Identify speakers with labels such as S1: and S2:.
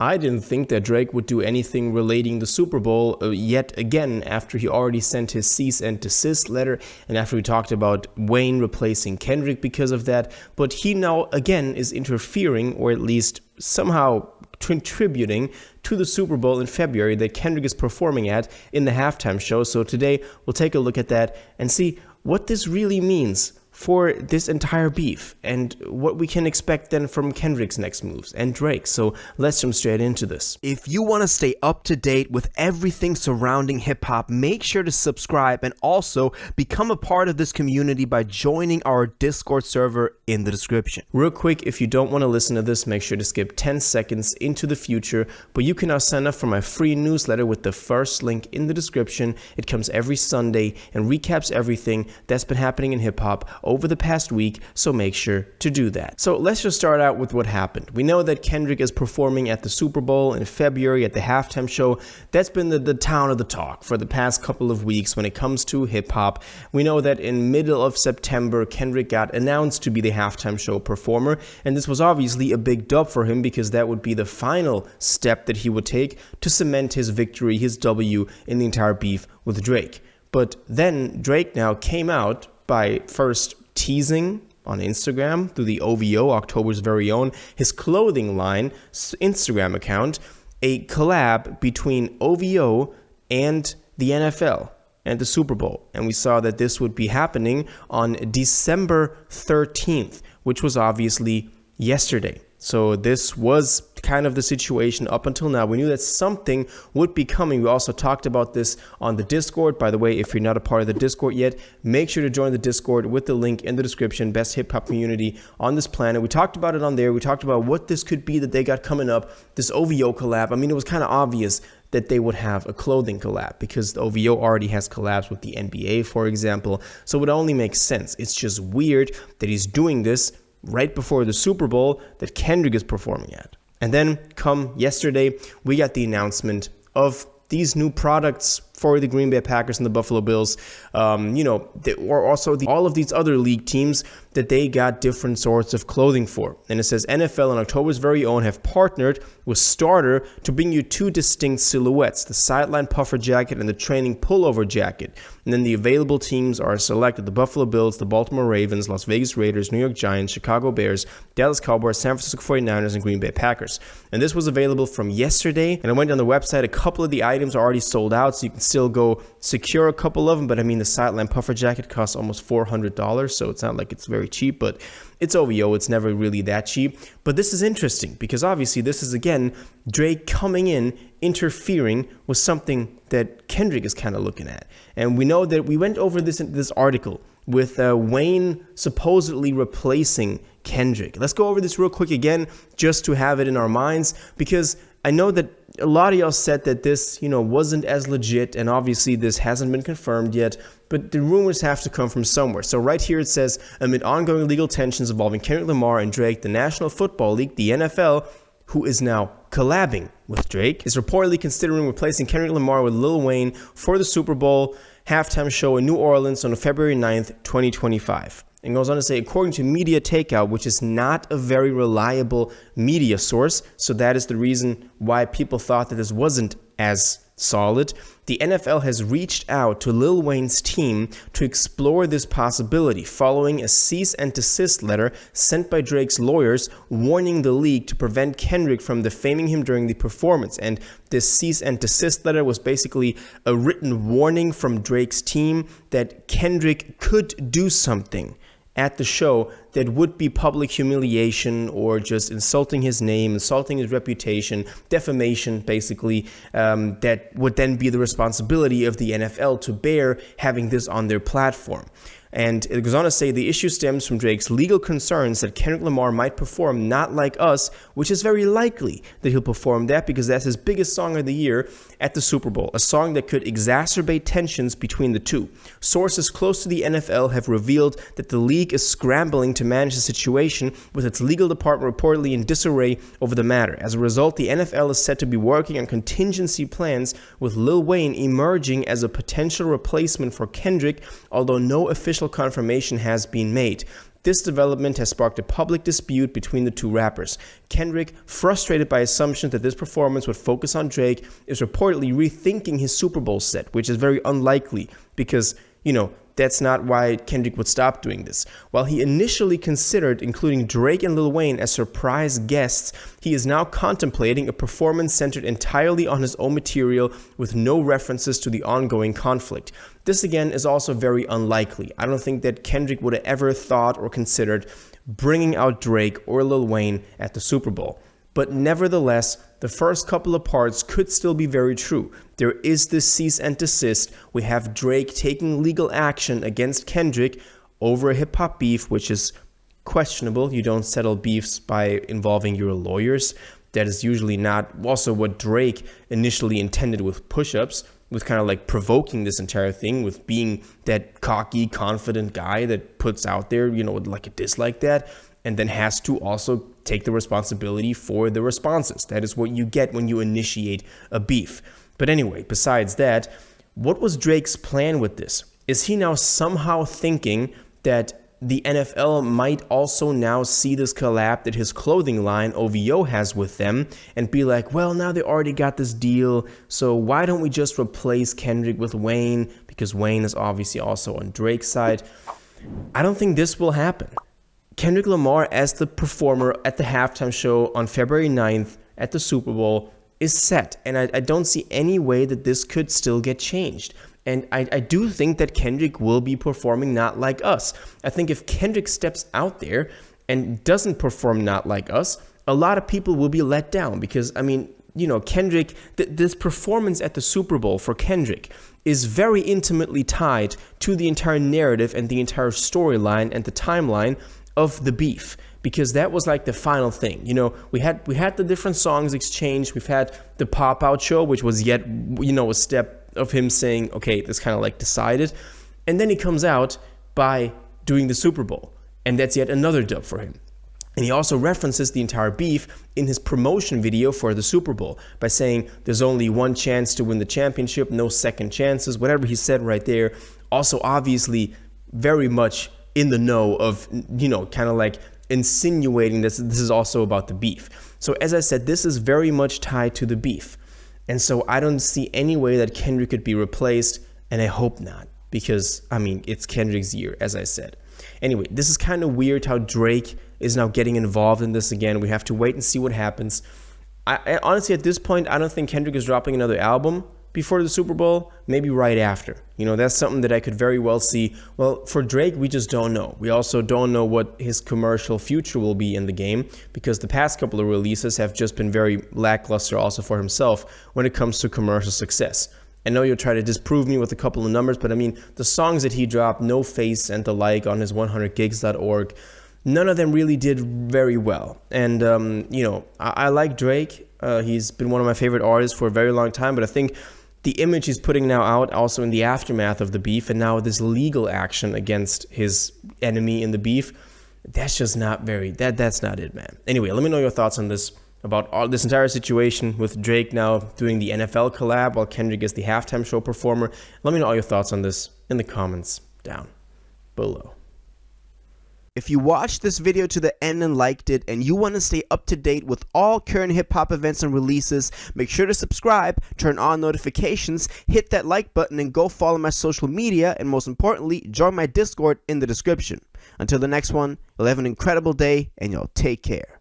S1: I didn't think that Drake would do anything relating the Super Bowl yet again after he already sent his cease and desist letter and after we talked about Wayne replacing Kendrick because of that. But he now again is interfering, or at least somehow contributing to the Super Bowl in February that Kendrick is performing at in the halftime show. So today we'll take a look at that and see what this really means for this entire beef and what we can expect then from Kendrick's next moves and Drake. So let's jump straight into this. If you want to stay up to date with everything surrounding hip hop, make sure to subscribe and also become a part of this community by joining our Discord server in the description. Real quick, if you don't want to listen to this, make sure to skip 10 seconds into the future, but you can now sign up for my free newsletter with the first link in the description. It comes every Sunday and recaps everything that's been happening in hip hop over the past week, so make sure to do that. So let's just start out with what happened. We know that Kendrick is performing at the Super Bowl in February at the halftime show. That's been the town of the talk for the past couple of weeks when it comes to hip hop. We know that in middle of September, Kendrick got announced to be the halftime show performer, and this was obviously a big dub for him because that would be the final step that he would take to cement his victory, his W in the entire beef with Drake. But then Drake now came out by first teasing on Instagram through the OVO, October's very own, his clothing line Instagram account, a collab between OVO and the NFL and the Super Bowl. And we saw that this would be happening on December 13th, which was obviously yesterday. So this was kind of the situation up until now. We knew that something would be coming. We also talked about this on the Discord. By the way, if you're not a part of the Discord yet, make sure to join the Discord with the link in the description. Best hip hop community on this planet. We talked about it on there. We talked about what this could be that they got coming up, this OVO collab. I mean, it was kind of obvious that they would have a clothing collab because the OVO already has collabs with the NBA, for example. So it only makes sense. It's just weird that he's doing this right before the Super Bowl that Kendrick is performing at. And then come yesterday, we got the announcement of these new products for the Green Bay Packers and the Buffalo Bills, or also all of these other league teams that they got different sorts of clothing for. And it says NFL and October's very own have partnered with Starter to bring you two distinct silhouettes, the sideline puffer jacket and the training pullover jacket. And then the available teams are selected: the Buffalo Bills, the Baltimore Ravens, Las Vegas Raiders, New York Giants, Chicago Bears, Dallas Cowboys, San Francisco 49ers, and Green Bay Packers. And this was available from yesterday. And I went on the website. A couple of the items are already sold out, so you can still go secure a couple of them. But I mean, the sideline puffer jacket costs almost $400, so it's not like it's very cheap, but it's OVO. It's never really that cheap. But this is interesting because obviously this is, again, Drake coming in, interfering with something that Kendrick is kind of looking at. And we know that we went over this in this article with Wayne supposedly replacing Kendrick. Let's go over this real quick again just to have it in our minds, because I know that a lot of y'all said that this, wasn't as legit, and obviously this hasn't been confirmed yet, but the rumors have to come from somewhere. So right here it says, amid ongoing legal tensions involving Kendrick Lamar and Drake, the National Football League, the NFL, who is now collabing with Drake, is reportedly considering replacing Kendrick Lamar with Lil Wayne for the Super Bowl halftime show in New Orleans on February 9th, 2025. And goes on to say, according to Media Takeout, which is not a very reliable media source, so that is the reason why people thought that this wasn't as solid, the NFL has reached out to Lil Wayne's team to explore this possibility following a cease and desist letter sent by Drake's lawyers warning the league to prevent Kendrick from defaming him during the performance. And this cease and desist letter was basically a written warning from Drake's team that Kendrick could do something at the show that would be public humiliation or just insulting his name, insulting his reputation, defamation, basically, that would then be the responsibility of the NFL to bear, having this on their platform. And it goes on to say the issue stems from Drake's legal concerns that Kendrick Lamar might perform Not Like Us, which is very likely that he'll perform that because that's his biggest song of the year at the Super Bowl, a song that could exacerbate tensions between the two. Sources close to the NFL have revealed that the league is scrambling to manage the situation, with its legal department reportedly in disarray over the matter. As a result, the NFL is said to be working on contingency plans, with Lil Wayne emerging as a potential replacement for Kendrick, although no official official confirmation has been made. This development has sparked a public dispute between the two rappers. Kendrick, frustrated by assumptions that this performance would focus on Drake, is reportedly rethinking his Super Bowl set, which is very unlikely because, that's not why Kendrick would stop doing this. While he initially considered including Drake and Lil Wayne as surprise guests, he is now contemplating a performance centered entirely on his own material with no references to the ongoing conflict. This again is also very unlikely. I don't think that Kendrick would have ever thought or considered bringing out Drake or Lil Wayne at the Super Bowl. But nevertheless, the first couple of parts could still be very true. There is this cease and desist. We have Drake taking legal action against Kendrick over a hip-hop beef, which is questionable. You don't settle beefs by involving your lawyers. That is usually not also what Drake initially intended with push-ups, with kind of like provoking this entire thing, with being that cocky, confident guy that puts out there, like a diss like that, and then has to also take the responsibility for the responses. That is what you get when you initiate a beef. But anyway, besides that, what was Drake's plan with this? Is he now somehow thinking that the NFL might also now see this collab that his clothing line, OVO, has with them and be like, well, now they already got this deal, so why don't we just replace Kendrick with Wayne? Because Wayne is obviously also on Drake's side. I don't think this will happen. Kendrick Lamar as the performer at the halftime show on February 9th at the Super Bowl is set. And I don't see any way that this could still get changed. And I do think that Kendrick will be performing Not Like Us. I think if Kendrick steps out there and doesn't perform Not Like Us, a lot of people will be let down because, Kendrick, this performance at the Super Bowl for Kendrick is very intimately tied to the entire narrative and the entire storyline and the timeline of the beef, because that was like the final thing. We had the different songs exchanged. We've had the pop-out show, which was yet, a step of him saying, okay, this kind of like decided. And then he comes out by doing the Super Bowl, and that's yet another dub for him. And he also references the entire beef in his promotion video for the Super Bowl by saying there's only one chance to win the championship, no second chances, whatever he said right there. Also, obviously, very much in the know of, kind of like insinuating this is also about the beef. So as I said, this is very much tied to the beef. And so I don't see any way that Kendrick could be replaced, and I hope not, because, it's Kendrick's year, as I said. Anyway, this is kind of weird how Drake is now getting involved in this again. We have to wait and see what happens. I honestly, at this point, I don't think Kendrick is dropping another album before the Super Bowl, maybe right after. That's something that I could very well see. Well, for Drake, we just don't know. We also don't know what his commercial future will be in the game, because the past couple of releases have just been very lackluster also for himself when it comes to commercial success. I know you'll try to disprove me with a couple of numbers, but the songs that he dropped, No Face and the like, on his 100gigs.org, none of them really did very well. And, I like Drake. He's been one of my favorite artists for a very long time, but I think the image he's putting now out, also in the aftermath of the beef, and now this legal action against his enemy in the beef, that's just not that's not it, man. Anyway, let me know your thoughts on this, about all this entire situation with Drake now doing the NFL collab while Kendrick is the halftime show performer. Let me know all your thoughts on this in the comments down below.
S2: If you watched this video to the end and liked it, and you want to stay up to date with all current hip-hop events and releases, make sure to subscribe, turn on notifications, hit that like button, and go follow my social media, and most importantly, join my Discord in the description. Until the next one, you'll have an incredible day, and y'all take care.